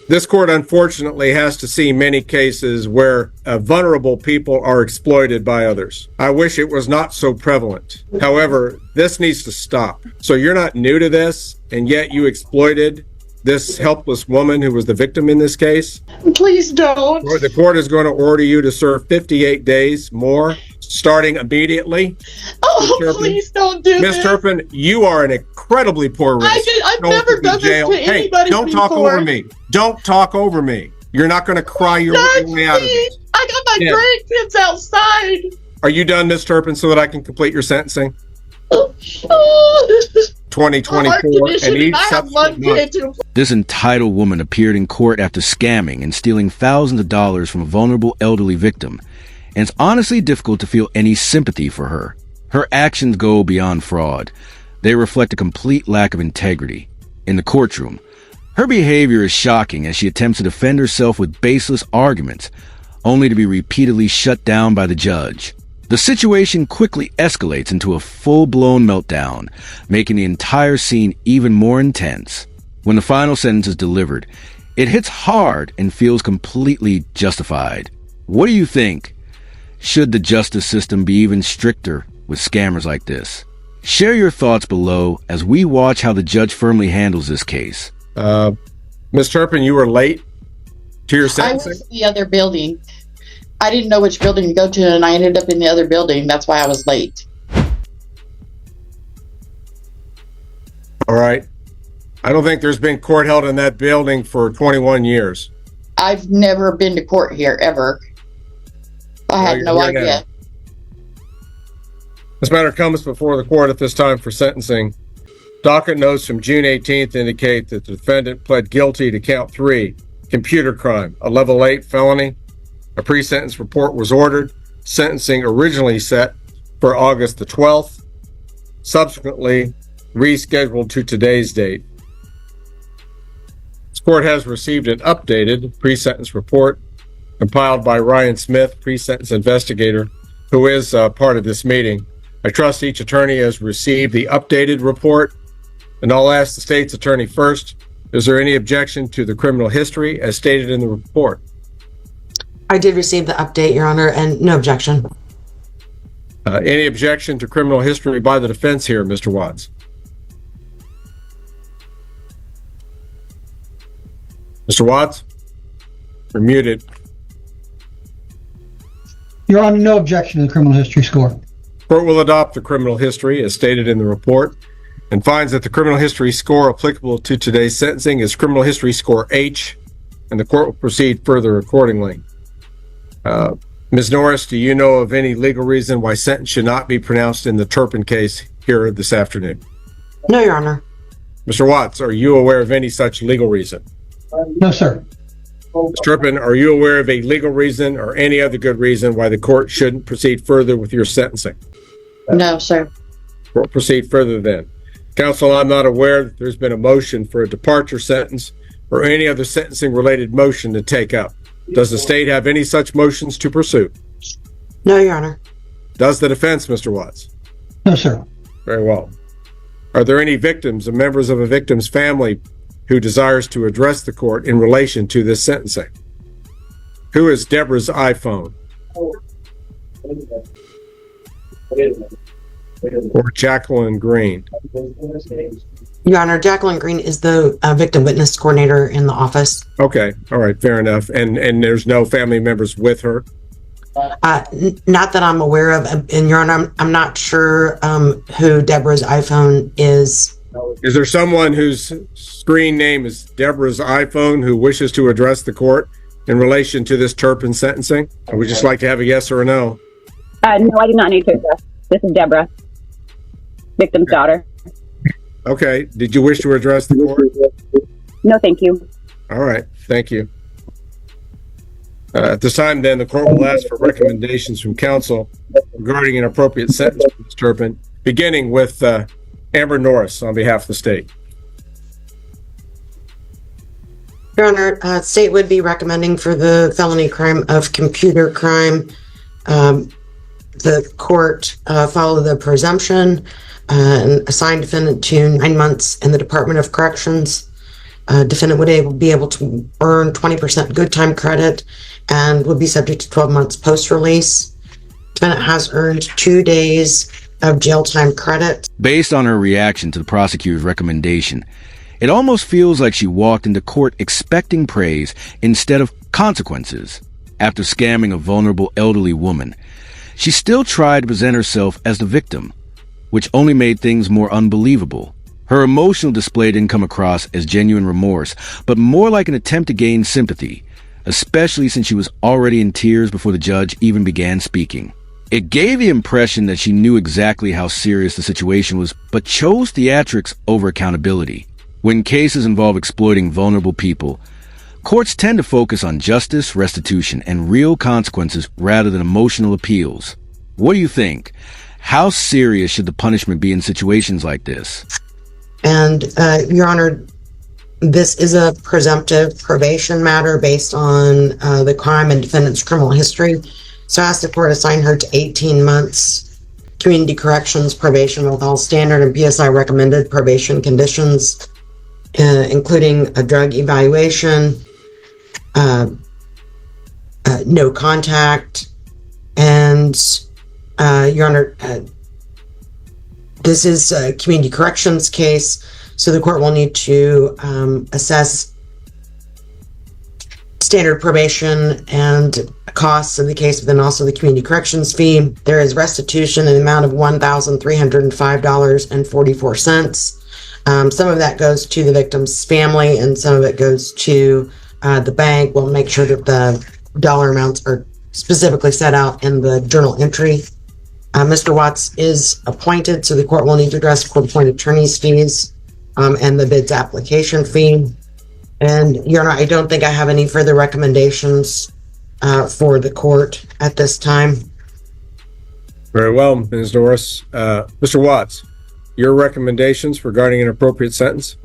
This court, unfortunately, has to see many cases where vulnerable people are exploited by others. I wish it was not so prevalent. However, this needs to stop. So you're not new to this, and yet you exploited this helpless woman who was the victim in this case? Please don't. The court is going to order you to serve 58 days more, starting immediately. Oh, please don't do Miss this. Turpin, you are an incredibly poor risk. I've never done this to anybody don't before. talk over me. Don't talk over me. You're not going to cry your way out of it. I got my grandkids outside. Are you done, Miss Turpin, so that I can complete your sentencing? 2024 and each subsequent month. This entitled woman appeared in court after scamming and stealing thousands of dollars from a vulnerable elderly victim, and it's honestly difficult to feel any sympathy for her. Her actions go beyond fraud. They reflect a complete lack of integrity. In the courtroom, her behavior is shocking as she attempts to defend herself with baseless arguments, only to be repeatedly shut down by the judge. The situation quickly escalates into a full-blown meltdown, making the entire scene even more intense. When the final sentence is delivered, it hits hard and feels completely justified. What do you think? Should the justice system be even stricter with scammers like this? Share your thoughts below as we watch how the judge firmly handles this case. Ms. Turpin, you were late to your sentencing? I was in the other building. I didn't know which building to go to, and I ended up in the other building. That's why I was late. All right. I don't think there's been court held in that building for 21 years. I've never been to court here, ever. I had no idea. This matter comes before the court at this time for sentencing. Docket notes from June 18th indicate that the defendant pled guilty to count 3, computer crime, a level 8 felony. A pre-sentence report was ordered, sentencing originally set for August the 12th, subsequently rescheduled to today's date. This court has received an updated pre-sentence report compiled by Ryan Smith, pre-sentence investigator, who is part of this meeting. I trust each attorney has received the updated report, and I'll ask the state's attorney first. Is there any objection to the criminal history as stated in the report? I did receive the update, Your Honor, and no objection. Any objection to criminal history by the defense here, Mr. Watts? Mr. Watts? You're muted. Your Honor, no objection to the criminal history score. Court will adopt the criminal history as stated in the report and finds that the criminal history score applicable to today's sentencing is criminal history score H, and the court will proceed further accordingly. Ms. Norris, do you know of any legal reason why sentence should not be pronounced in the Turpin case here this afternoon? No, Your Honor. Mr. Watts, are you aware of any such legal reason? No, sir. Ms. Turpin, are you aware of a legal reason or any other good reason why the court shouldn't proceed further with your sentencing? No, sir. Court proceed further then. Counsel, I'm not aware that there's been a motion for a departure sentence or any other sentencing related motion to take up. Does the state have any such motions to pursue? No, Your Honor. Does the defense, Mr. Watts? No, sir. Very well. Are there any victims or members of a victim's family who desires to address the court in relation to this sentencing? Who is Deborah's iPhone? Or Jacqueline Green? Your Honor, Jacqueline Green is the victim witness coordinator in the office. Okay, all right, fair enough. And there's no family members with her? Not that I'm aware of. And Your Honor, I'm not sure who Deborah's iPhone is. Is there someone whose screen name is Deborah's iPhone who wishes to address the court in relation to this Turpin sentencing? I would just like to have a yes or a no. No, I do not need to address. This is Deborah, victim's daughter. Okay. Did you wish to address the court? No, thank you. All right. Thank you. At this time, then, the court will ask for recommendations from counsel regarding an appropriate sentence for Ms. Turpin, beginning with Amber Norris on behalf of the state. Your Honor, state would be recommending for the felony crime of computer crime. The court follow the presumption and assign defendant to 9 months in the Department of Corrections. defendant would be able to earn 20% good time credit and would be subject to 12 months post-release. Defendant has earned 2 days of jail time credit. Based on her reaction to the prosecutor's recommendation, it almost feels like she walked into court expecting praise instead of consequences. After scamming a vulnerable elderly woman, she still tried to present herself as the victim, which only made things more unbelievable. Her emotional display didn't come across as genuine remorse, but more like an attempt to gain sympathy, especially since she was already in tears before the judge even began speaking. It gave the impression that she knew exactly how serious the situation was, but chose theatrics over accountability. When cases involve exploiting vulnerable people, courts tend to focus on justice, restitution, and real consequences rather than emotional appeals. What do you think? How serious should the punishment be in situations like this? And, Your Honor, this is a presumptive probation matter based on the crime and defendant's criminal history. So I asked the court to assign her to 18 months community corrections probation with all standard and PSI recommended probation conditions, including a drug evaluation, no contact, and Your Honor, this is a community corrections case, so the court will need to assess standard probation and costs of the case, but then also the community corrections fee. There is restitution in the amount of $1,305.44. Some of that goes to the victim's family, and some of it goes to the bank. We'll make sure that the dollar amounts are specifically set out in the journal entry. Mr. Watts is appointed, so the court will need to address court-appointed attorney's fees and the bid's application fee. And, Your Honor, I don't think I have any further recommendations for the court at this time. Very well, Ms. Norris. Mr. Watts, your recommendations regarding an appropriate sentence?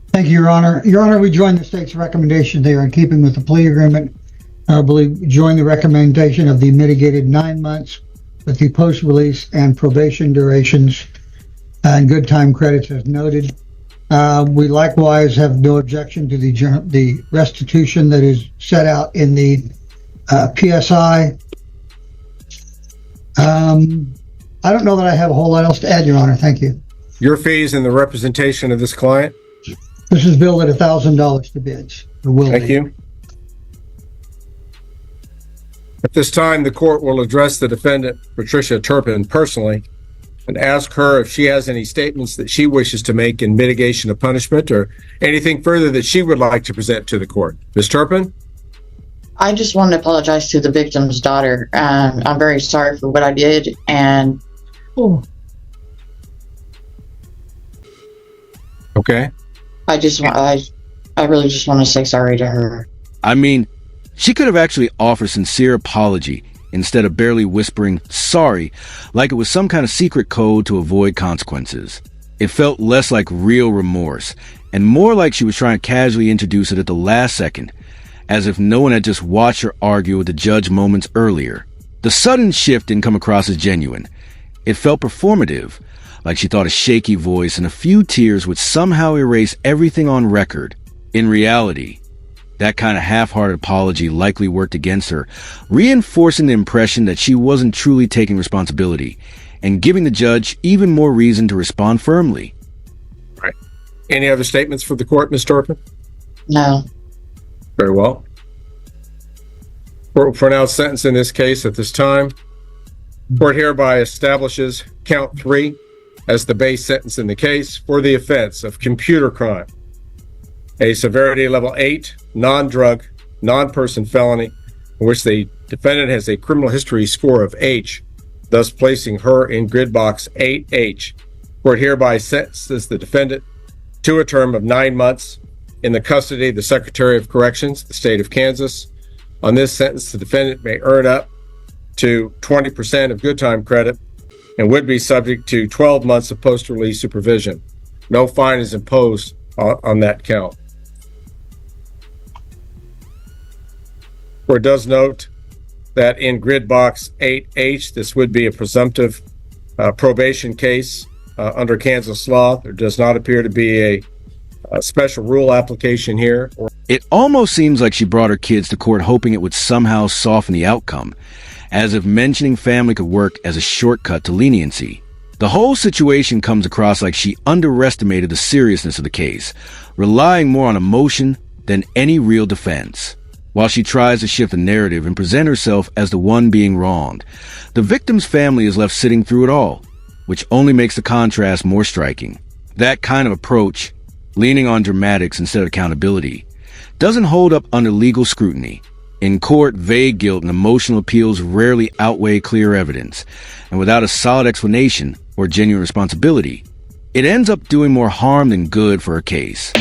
Thank you, Your Honor. Your Honor, we join the state's recommendation there in keeping with the plea agreement. I believe we join the recommendation of the mitigated 9 months with the post-release and probation durations and good time credits as noted. We likewise have no objection to the restitution that is set out in the PSI. I don't know that I have a whole lot else to add, Your Honor. Thank you. Your fees and the representation of this client? This is billed at $1,000 to bids. Thank you. At this time, the court will address the defendant, Patricia Turpin, personally and ask her if she has any statements that she wishes to make in mitigation of punishment or anything further that she would like to present to the court. Ms. Turpin? I just want to apologize to the victim's daughter. I'm very sorry for what I did, and Okay. I really just want to say sorry to her. I mean, she could have actually offered sincere apology instead of barely whispering sorry like it was some kind of secret code to avoid consequences. It felt less like real remorse and more like she was trying to casually introduce it at the last second, as if no one had just watched her argue with the judge moments earlier. The sudden shift didn't come across as genuine. It felt performative, like she thought a shaky voice and a few tears would somehow erase everything on record. In reality, that kind of half-hearted apology likely worked against her, reinforcing the impression that she wasn't truly taking responsibility and giving the judge even more reason to respond firmly. Right. Any other statements for the court, Ms. Turpin? No. Very well. Court will pronounce sentence in this case at this time. Court hereby establishes count 3 as the base sentence in the case for the offense of computer crime, a severity level 8, non-drug, non-person felony, in which the defendant has a criminal history score of H, thus placing her in grid box 8H. Court hereby sentences the defendant to a term of 9 months in the custody of the Secretary of Corrections, the state of Kansas. On this sentence, the defendant may earn up to 20% of good time credit and would be subject to 12 months of post-release supervision. No fine is imposed on that count. Court does note that in grid box 8H, this would be a presumptive probation case under Kansas law. There does not appear to be a special rule application here. It almost seems like she brought her kids to court hoping it would somehow soften the outcome, as if mentioning family could work as a shortcut to leniency. The whole situation comes across like she underestimated the seriousness of the case, relying more on emotion than any real defense. While she tries to shift the narrative and present herself as the one being wronged, the victim's family is left sitting through it all, which only makes the contrast more striking. That kind of approach, leaning on dramatics instead of accountability, doesn't hold up under legal scrutiny. In court, vague guilt and emotional appeals rarely outweigh clear evidence, and without a solid explanation or genuine responsibility, it ends up doing more harm than good for her case.